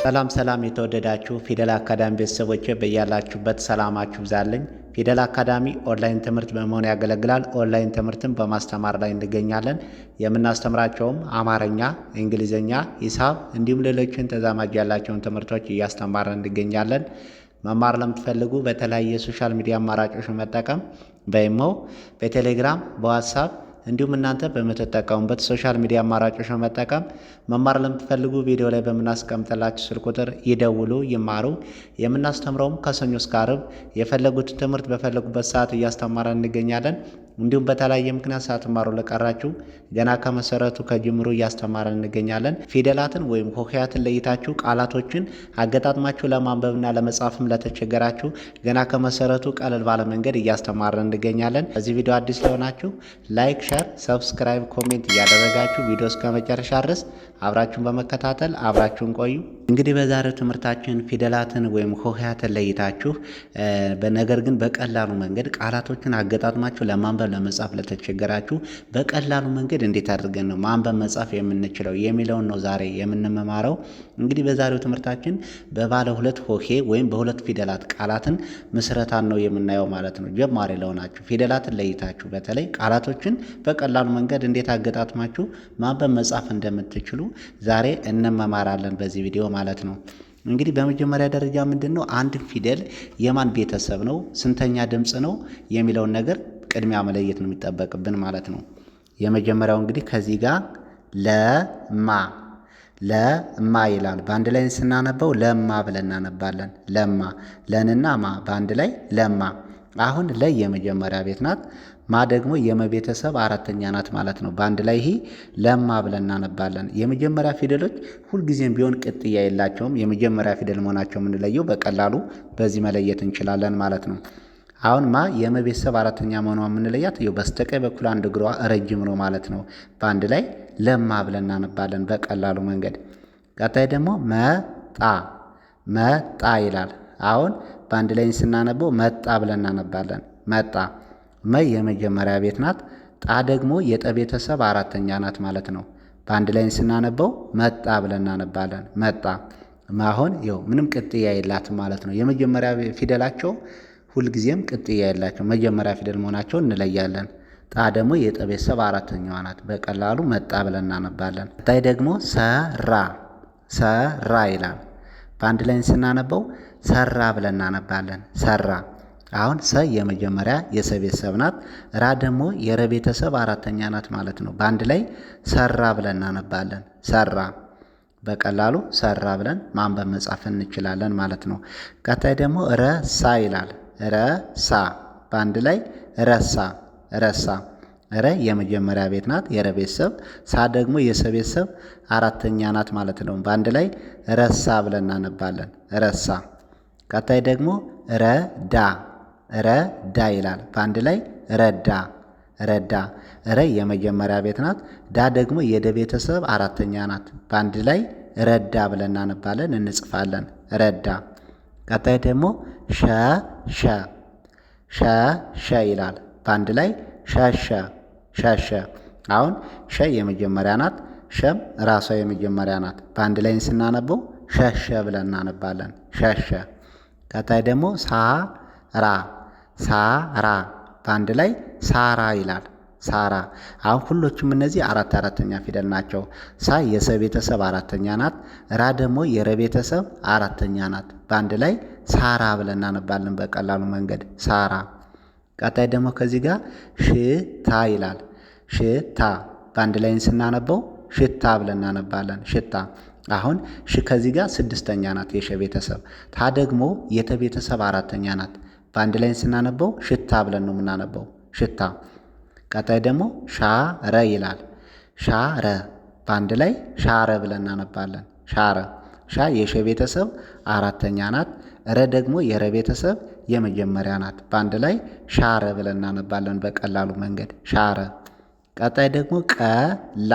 ሰላም የተወደዳችሁ ፊደል አካዳሚ ቤተሰቦች በያላችሁበት ሰላማችሁ ይብዛልኝ። ፊደል አካዳሚ ኦንላይን ትምህርት በመሆን ያገለግላል። ኦንላይን ትምህርትን በማስተማር ላይ እንገኛለን። የምናስተምራቸውም አማርኛ፣ እንግሊዝኛ፣ ሂሳብ እንዲሁም ሌሎችን ተዛማጅ ያላቸውን ትምህርቶች እያስተማርን እንገኛለን። መማር ለምትፈልጉ በተለያየ የሶሻል ሚዲያ አማራጮች መጠቀም በኢሞ፣ በቴሌግራም፣ በዋትስአፕ እንዲሁም እናንተ በምትጠቀሙበት ሶሻል ሚዲያ አማራጮች መጠቀም መማር ለምትፈልጉ ቪዲዮ ላይ በምናስቀምጥላችሁ ስልክ ቁጥር ይደውሉ፣ ይማሩ። የምናስተምረውም ከሰኞ እስከ ዓርብ የፈለጉት ትምህርት በፈለጉበት ሰዓት እያስተማረን እንገኛለን። እንዲሁም በተለያየ ምክንያት ሳትማሩ ለቀራችሁ ገና ከመሰረቱ ከጅምሩ እያስተማረን እንገኛለን። ፊደላትን ወይም ሆሄያትን ለይታችሁ ቃላቶችን አገጣጥማችሁ ለማንበብና ለመጻፍም ለተቸገራችሁ ገና ከመሰረቱ ቀለል ባለ መንገድ እያስተማረን እንገኛለን። በዚህ ቪዲዮ አዲስ ለሆናችሁ ላይክ፣ ሸር፣ ሰብስክራይብ፣ ኮሜንት እያደረጋችሁ ቪዲዮ እስከ መጨረሻ ድረስ አብራችሁን በመከታተል አብራችሁን ቆዩ። እንግዲህ በዛሬው ትምህርታችን ፊደላትን ወይም ሆሄያትን ለይታችሁ ነገር ግን በቀላሉ መንገድ ቃላቶችን አገጣጥማችሁ ለማንበብ ለመጻፍ ለተቸገራችሁ በቀላሉ መንገድ እንዴት አድርገን ነው ማንበብ መጻፍ የምንችለው የሚለውን ነው ዛሬ የምንማረው። እንግዲህ በዛሬው ትምህርታችን በባለ ሁለት ሆሄ ወይም በሁለት ፊደላት ቃላትን ምስረታን ነው የምናየው ማለት ነው። ጀማሪ ለሆናችሁ ፊደላትን ለይታችሁ በተለይ ቃላቶችን በቀላሉ መንገድ እንዴት አገጣጥማችሁ ማንበብ መጻፍ እንደምትችሉ ዛሬ እንመማራለን በዚህ ቪዲዮ ማለት ነው። እንግዲህ በመጀመሪያ ደረጃ ምንድነው አንድ ፊደል የማን ቤተሰብ ነው፣ ስንተኛ ድምፅ ነው የሚለውን ነገር ቅድሚያ መለየት ነው የሚጠበቅብን ማለት ነው። የመጀመሪያው እንግዲህ ከዚህ ጋር ለማ ይላል። በአንድ ላይ ስናነበው ለማ ብለን እናነባለን። ለማ ለንና ማ በአንድ ላይ ለማ። አሁን ላይ የመጀመሪያ ቤት ናት፣ ማ ደግሞ የመቤተሰብ አራተኛ ናት ማለት ነው። በአንድ ላይ ይሄ ለማ ብለን እናነባለን። የመጀመሪያ ፊደሎች ሁልጊዜም ቢሆን ቅጥያ የላቸውም። የመጀመሪያ ፊደል መሆናቸው የምንለየው በቀላሉ በዚህ መለየት እንችላለን ማለት ነው። አሁን ማ የመቤተሰብ አራተኛ መሆኗ የምንለያት በስተቀኝ በኩል አንድ እግሯ ረጅም ነው ማለት ነው። በአንድ ላይ ለማ ብለን እናነባለን በቀላሉ መንገድ። ቀጣይ ደግሞ መጣ ይላል። አሁን በአንድ ላይ ስናነበው መጣ ብለን እናነባለን። መጣ መ የመጀመሪያ ቤት ናት፣ ጣ ደግሞ የጠ ቤተሰብ አራተኛ ናት ማለት ነው። በአንድ ላይ ስናነበው መጣ ብለን እናነባለን። መጣ አሁን ምንም ቅጥያ የላትም ማለት ነው። የመጀመሪያ ፊደላቸው ሁልጊዜም ቅጥያ የላቸው መጀመሪያ ፊደል መሆናቸውን እንለያለን። ጣ ደግሞ የጠ ቤተሰብ አራተኛዋ ናት። በቀላሉ መጣ ብለን እናነባለን። ቀጣይ ደግሞ ሰራ ይላል። በአንድ ላይ ስናነበው ሰራ ብለን እናነባለን። ሰራ አሁን ሰ የመጀመሪያ የሰ ቤተሰብ ናት፣ ራ ደግሞ የረ ቤተሰብ አራተኛ ናት ማለት ነው። በአንድ ላይ ሰራ ብለን እናነባለን። ሰራ በቀላሉ ሰራ ብለን ማንበብ መጻፍ እንችላለን ማለት ነው። ቀጣይ ደግሞ ረሳ ይላል። ረሳ በአንድ ላይ ረሳ። ረ የመጀመሪያ ቤት ናት፣ የረ ቤተሰብ፣ ሳ ደግሞ የሰ ቤተሰብ አራተኛ ናት ማለት ነው። በአንድ ላይ ረሳ ብለን እናነባለን። ረሳ። ቀጣይ ደግሞ ረዳ ይላል። በአንድ ላይ ረዳ። ረ የመጀመሪያ ቤት ናት፣ ዳ ደግሞ የደ ቤተሰብ አራተኛ ናት። በአንድ ላይ ረዳ ብለን እናነባለን፣ እንጽፋለን። ረዳ። ቀጣይ ደግሞ ሸ ይላል። በአንድ ላይ ሸሸ። አሁን ሸ የመጀመሪያ ናት፣ ሸም ራሷ የመጀመሪያ ናት። በአንድ ላይ ስናነበው ሸሸ ብለን እናነባለን። ሸሸ። ቀጣይ ደግሞ ሳራ በአንድ ላይ ሳራ ይላል። ሳራ። አሁን ሁሎችም እነዚህ አራተኛ ፊደል ናቸው። ሳ የሰ ቤተሰብ አራተኛ ናት፣ ራ ደግሞ የረ ቤተሰብ አራተኛ ናት። በአንድ ላይ ሳራ ብለን እናነባለን በቀላሉ መንገድ ሳራ። ቀጣይ ደግሞ ከዚህ ጋር ሽታ ይላል። ሽታ በአንድ ላይ ስናነበው ሽታ ብለን እናነባለን። ሽታ። አሁን ከዚህ ጋር ስድስተኛ ናት የሸ ቤተሰብ፣ ታ ደግሞ የተ ቤተሰብ አራተኛ ናት። በአንድ ላይ ስናነበው ሽታ ብለን ነው የምናነበው። ሽታ። ቀጣይ ደግሞ ሻረ ይላል። ሻረ በአንድ ላይ ሻረ ብለን እናነባለን። ሻረ። ሻ የሸ ቤተሰብ አራተኛ ናት፣ ረ ደግሞ የረ ቤተሰብ የመጀመሪያ ናት። በአንድ ላይ ሻረ ብለን እናነባለን በቀላሉ መንገድ ሻረ። ቀጣይ ደግሞ ቀላ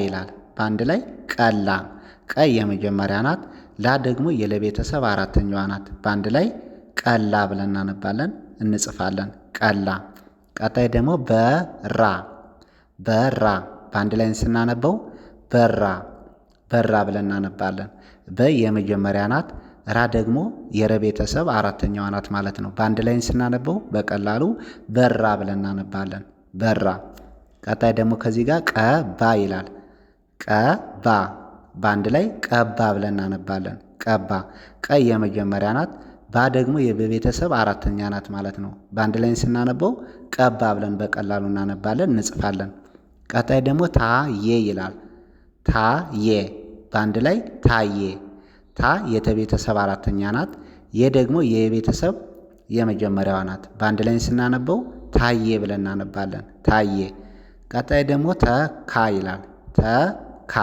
ይላል። በአንድ ላይ ቀላ። ቀ የመጀመሪያ ናት፣ ላ ደግሞ የለ ቤተሰብ አራተኛዋ ናት። በአንድ ላይ ቀላ ብለን እናነባለን፣ እንጽፋለን። ቀላ። ቀጣይ ደግሞ በራ በአንድ ላይ ስናነበው በራ ብለን እናነባለን። በ የመጀመሪያ ናት። ራ ደግሞ የረ ቤተሰብ አራተኛዋ ናት ማለት ነው። በአንድ ላይ ስናነበው በቀላሉ በራ ብለን እናነባለን። በራ። ቀጣይ ደግሞ ከዚህ ጋር ቀባ ይላል። ቀባ። በአንድ ላይ ቀባ ብለን እናነባለን። ቀባ። ቀ የመጀመሪያ ናት። ባ ደግሞ የበቤተሰብ አራተኛ ናት ማለት ነው። በአንድ ላይ ስናነበው ቀባ ብለን በቀላሉ እናነባለን፣ እንጽፋለን። ቀጣይ ደግሞ ታየ ይላል። ታየ። በአንድ ላይ ታየ። ታ የተቤተሰብ አራተኛ ናት። የ ደግሞ የቤተሰብ የመጀመሪያዋ ናት። በአንድ ላይ ስናነበው ታየ ብለን እናነባለን። ታየ። ቀጣይ ደግሞ ተካ ይላል። ተካ።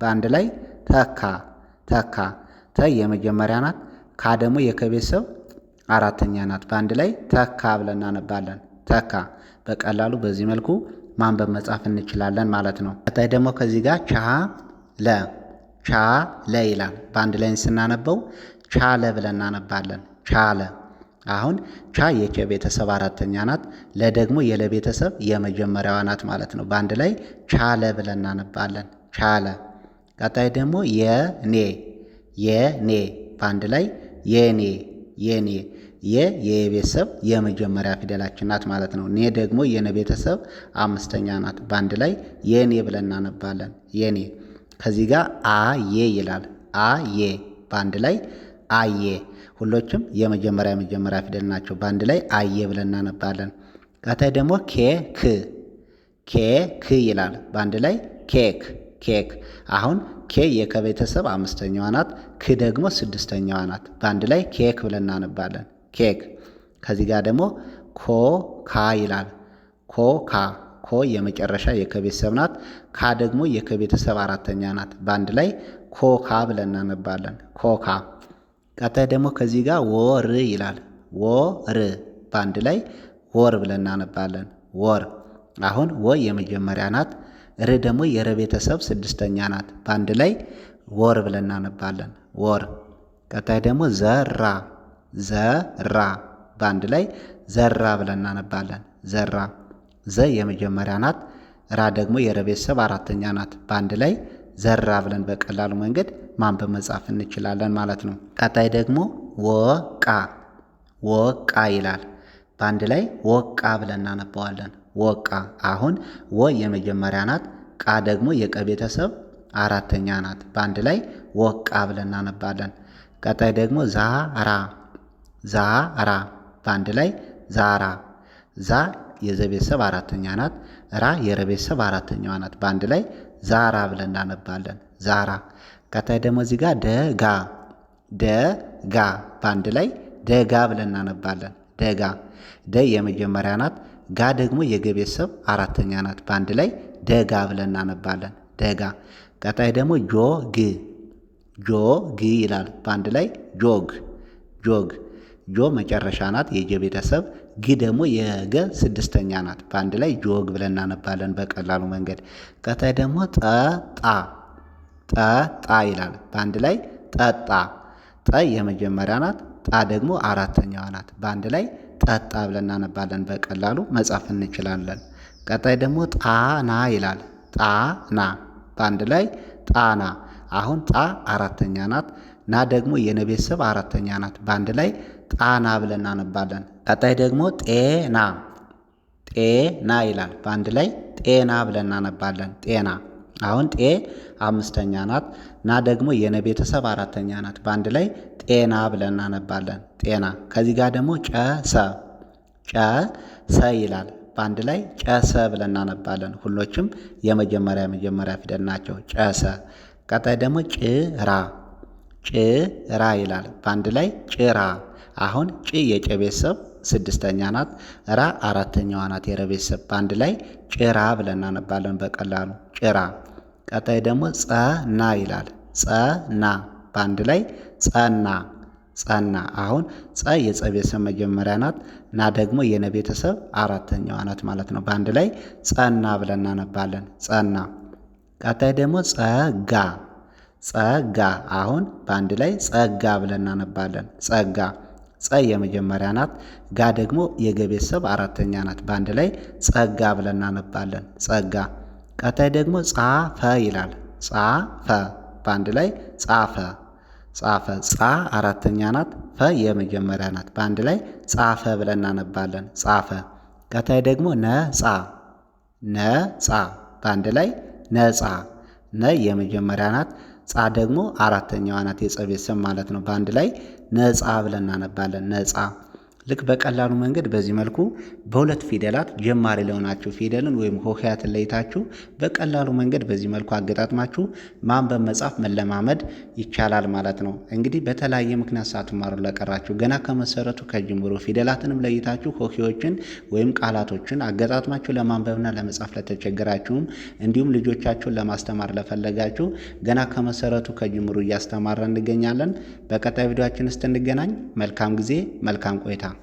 በአንድ ላይ ተካ። ተካ። ተ የመጀመሪያ ናት። ካ ደግሞ የከቤተሰብ አራተኛ ናት። በአንድ ላይ ተካ ብለን እናነባለን። ተካ። በቀላሉ በዚህ መልኩ ማንበብ መጻፍ እንችላለን ማለት ነው። ቀጣይ ደግሞ ከዚህ ጋር ቻለ። ቻለ ይላል። በአንድ ላይ ስናነበው ቻለ ብለን እናነባለን። ቻለ። አሁን ቻ የቸ ቤተሰብ አራተኛ ናት። ለ ደግሞ የለ ቤተሰብ የመጀመሪያዋ ናት ማለት ነው። በአንድ ላይ ቻለ ብለን እናነባለን። ቻለ። ቀጣይ ደግሞ የኔ። የኔ። በአንድ ላይ የኔ። የኔ። የቤተሰብ የመጀመሪያ ፊደላችን ናት ማለት ነው። ኔ ደግሞ የነ ቤተሰብ አምስተኛ ናት። በአንድ ላይ የኔ ብለን እናነባለን። የኔ። ከዚህ ጋር አየ ይላል። አየ። በአንድ ላይ አየ። ሁሎችም የመጀመሪያ ፊደል ናቸው። በአንድ ላይ አየ ብለን እናነባለን። ቀጣይ ደግሞ ኬክ። ኬክ ይላል። በአንድ ላይ ኬክ። ኬክ። አሁን ኬ የከቤተሰብ አምስተኛዋ ናት። ክ ደግሞ ስድስተኛዋ ናት። በአንድ ላይ ኬክ ብለን እናነባለን። ኬክ። ከዚህ ጋር ደግሞ ኮካ ይላል። ኮካ። ኮ የመጨረሻ የከቤተሰብ ናት። ካ ደግሞ የከቤተሰብ አራተኛ ናት። በአንድ ላይ ኮካ ብለን እናነባለን። ኮካ። ቀጣይ ደግሞ ከዚህ ጋር ወር ይላል። ወር። በአንድ ላይ ወር ብለን እናነባለን። ወር። አሁን ወ የመጀመሪያ ናት። ር ደግሞ የረ ቤተሰብ ስድስተኛ ናት። በአንድ ላይ ወር ብለን እናነባለን። ወር። ቀጣይ ደግሞ ዘራ። ዘራ። በአንድ ላይ ዘራ ብለን እናነባለን። ዘራ። ዘ የመጀመሪያ ናት። ራ ደግሞ የረ ቤተሰብ አራተኛ ናት። በአንድ ላይ ዘራ ብለን በቀላሉ መንገድ ማንበብ መጻፍ እንችላለን ማለት ነው። ቀጣይ ደግሞ ወቃ። ወቃ ይላል። በአንድ ላይ ወቃ ብለን እናነባዋለን። ወቃ። አሁን ወ የመጀመሪያ ናት። ቃ ደግሞ የቀ ቤተሰብ አራተኛ ናት። በአንድ ላይ ወቃ ብለን እናነባለን። ቀጣይ ደግሞ ዛራ። ዛራ። በአንድ ላይ ዛራ። ዛ የዘ ቤተሰብ አራተኛ ናት። ራ የረ ቤተሰብ አራተኛዋ ናት። በአንድ ላይ ዛራ ብለን እናነባለን። ዛራ። ቀጣይ ደግሞ እዚህ ጋር ደጋ። ደጋ። በአንድ ላይ ደጋ ብለን እናነባለን። ደጋ። ደ የመጀመሪያ ናት። ጋ ደግሞ የገ ቤተሰብ አራተኛ ናት። በአንድ ላይ ደጋ ብለን እናነባለን። ደጋ። ቀጣይ ደግሞ ጆግ። ጆግ ይላል። በአንድ ላይ ጆግ። ጆግ። ጆ መጨረሻ ናት የጀ ቤተሰብ። ግ ደግሞ የገ ስድስተኛ ናት። በአንድ ላይ ጆግ ብለን እናነባለን በቀላሉ መንገድ። ቀጣይ ደግሞ ጠጣ። ጠጣ ይላል። በአንድ ላይ ጠጣ። ጠ የመጀመሪያ ናት። ጣ ደግሞ አራተኛዋ ናት። በአንድ ላይ ጠጣ ብለን እናነባለን በቀላሉ መጻፍ እንችላለን። ቀጣይ ደግሞ ጣና ይላል። ጣና። በአንድ ላይ ጣና። አሁን ጣ አራተኛ ናት። ና ደግሞ የነ ቤተሰብ አራተኛ ናት። በአንድ ላይ ጣና ብለን እናነባለን። ቀጣይ ደግሞ ጤና። ጤና ይላል። በአንድ ላይ ጤና ብለን እናነባለን። ጤና። አሁን ጤ አምስተኛ ናት። ና ደግሞ የነ ቤተሰብ አራተኛ ናት። በአንድ ላይ ጤና ብለን እናነባለን። ጤና። ከዚህ ጋር ደግሞ ጨሰ። ጨሰ ይላል። በአንድ ላይ ጨሰ ብለን እናነባለን። ሁሎችም የመጀመሪያ ፊደል ናቸው። ጨሰ። ቀጣይ ደግሞ ጭራ። ጭራ ይላል። በአንድ ላይ ጭራ። አሁን ጭ የጨ ቤተሰብ ስድስተኛ ናት። ራ አራተኛዋ ናት የረ ቤተሰብ። በአንድ ላይ ጭራ ብለን እናነባለን በቀላሉ ጭራ። ቀጣይ ደግሞ ጸና ይላል። ጸና። በአንድ ላይ ጸና። ጸና። አሁን ጸ የጸ ቤተሰብ መጀመሪያ ናት። ና ደግሞ የነ ቤተሰብ አራተኛዋ ናት ማለት ነው። በአንድ ላይ ጸና ብለን እናነባለን። ጸና። ቀጣይ ደግሞ ጸጋ። ጸጋ። አሁን በአንድ ላይ ጸጋ ብለን እናነባለን። ጸጋ። ጸ የመጀመሪያ ናት። ጋ ደግሞ የገ ቤተሰብ አራተኛ ናት። በአንድ ላይ ጸጋ ብለን እናነባለን። ጸጋ። ቀጣይ ደግሞ ጻፈ ይላል። ጻፈ። በአንድ ላይ ጻፈ ጻፈ። ጻ አራተኛ ናት፣ ፈ የመጀመሪያ ናት። በአንድ ላይ ጻፈ ብለን እናነባለን። ጻፈ። ቀጣይ ደግሞ ነጻ ነጻ። በአንድ ላይ ነጻ። ነ የመጀመሪያ ናት፣ ጻ ደግሞ አራተኛዋ ናት፣ የጸ ቤተሰብ ማለት ነው። በአንድ ላይ ነጻ ብለን እናነባለን። ነጻ። ልክ በቀላሉ መንገድ በዚህ መልኩ በሁለት ፊደላት ጀማሪ ለሆናችሁ ፊደልን ወይም ሆሄያትን ለይታችሁ በቀላሉ መንገድ በዚህ መልኩ አገጣጥማችሁ ማንበብ መጻፍ መለማመድ ይቻላል ማለት ነው። እንግዲህ በተለያየ ምክንያት ሳትማሩ ለቀራችሁ ገና ከመሰረቱ ከጅምሩ ፊደላትንም ለይታችሁ ሆሄዎችን ወይም ቃላቶችን አገጣጥማችሁ ለማንበብና ለመጻፍ ለተቸገራችሁም እንዲሁም ልጆቻችሁን ለማስተማር ለፈለጋችሁ ገና ከመሰረቱ ከጅምሩ እያስተማረ እንገኛለን። በቀጣይ ቪዲዮአችን ውስጥ እንገናኝ። መልካም ጊዜ፣ መልካም ቆይታ።